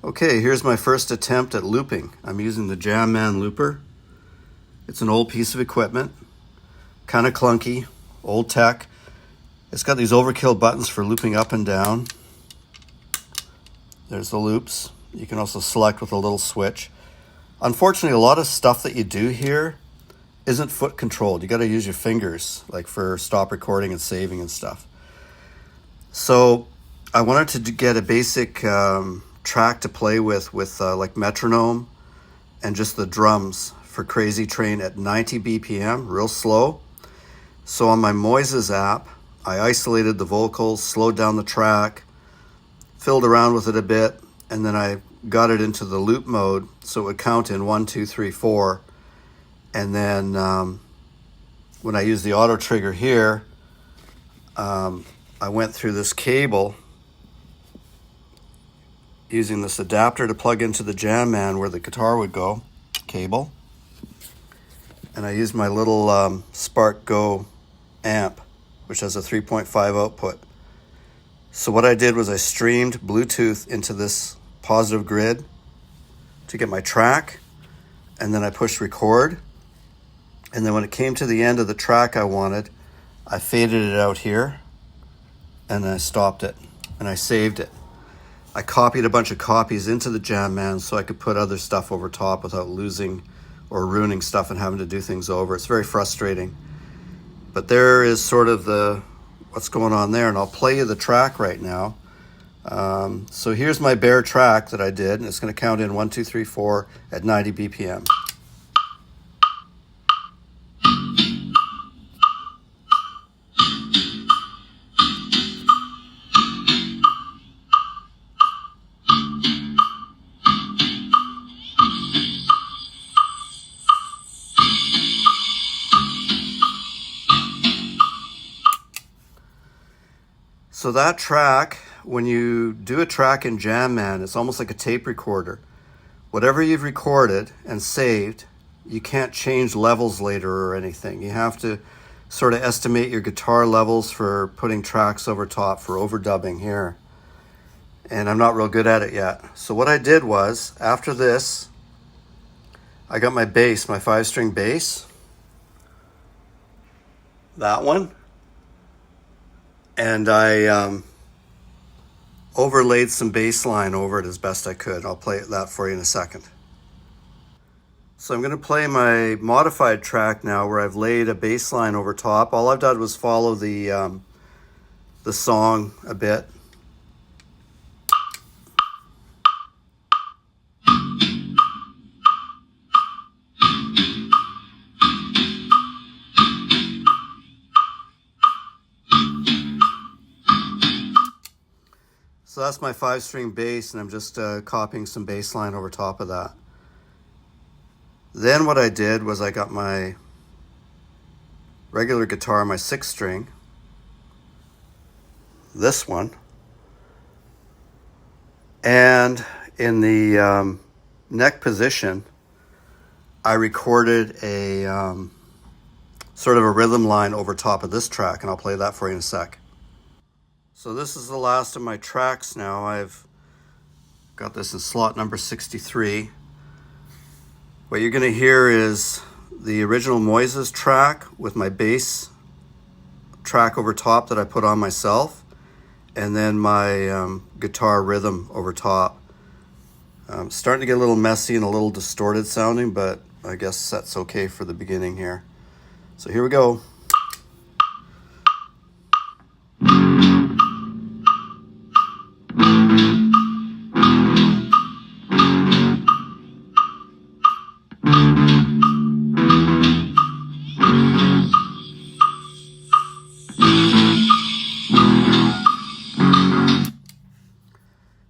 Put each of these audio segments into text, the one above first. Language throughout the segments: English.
Okay, here's my first attempt at looping. I'm using the JamMan looper. It's an old piece of equipment, kind of clunky, old tech. It's got these overkill buttons for looping up and down. There's the loops. You can also select with a little switch. Unfortunately, a lot of stuff that you do here isn't foot controlled. You got to use your fingers, like for stop recording and saving and stuff. So I wanted to get a basic track to play with like metronome and just the drums for Crazy Train at 90 BPM, real slow. So on my Moises app, I isolated the vocals, slowed down the track, filled around with it a bit, and then I got it into the loop mode so it would count in 1, 2, 3, 4. And then when I use the auto trigger here, I went through this cable using this adapter to plug into the JamMan where the guitar would go, cable. And I used my little Spark Go amp, which has a 3.5 output. So what I did was I streamed Bluetooth into this positive grid to get my track, and then I pushed record. And then when it came to the end of the track I wanted, I faded it out here, and I stopped it, and I saved it. I copied a bunch of copies into the JamMan so I could put other stuff over top without losing or ruining stuff and having to do things over. It's very frustrating. But there is sort of what's going on there, and I'll play you the track right now. So here's my bare track that I did, and it's going to count in 1, 2, 3, 4 at 90 BPM. So that track, when you do a track in JamMan, it's almost like a tape recorder. Whatever you've recorded and saved, you can't change levels later or anything. You have to sort of estimate your guitar levels for putting tracks over top, for overdubbing here. And I'm not real good at it yet. So what I did was, after this, I got my bass, my 5-string bass. That one. And I overlaid some bass line over it as best I could. I'll play that for you in a second. So I'm going to play my modified track now where I've laid a bass line over top. All I've done was follow the song a bit. So that's my 5-string bass, and I'm just copying some bass line over top of that. Then what I did was I got my regular guitar, my 6-string, this one, and in the neck position, I recorded a sort of a rhythm line over top of this track, and I'll play that for you in a sec. So this is the last of my tracks now. I've got this in slot number 63. What you're going to hear is the original Moises track with my bass track over top that I put on myself, and then my guitar rhythm over top. Starting to get a little messy and a little distorted sounding, but I guess that's okay for the beginning here. So here we go.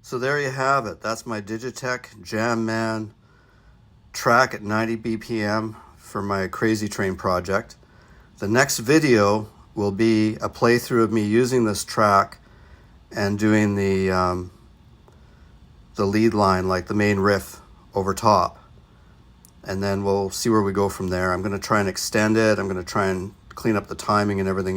So there you have it. That's my Digitech JamMan track at 90 BPM for my Crazy Train project. The next video will be a playthrough of me using this track and doing the lead line, like the main riff over top. And then we'll see where we go from there. I'm going to try and extend it. I'm going to try and clean up the timing and everything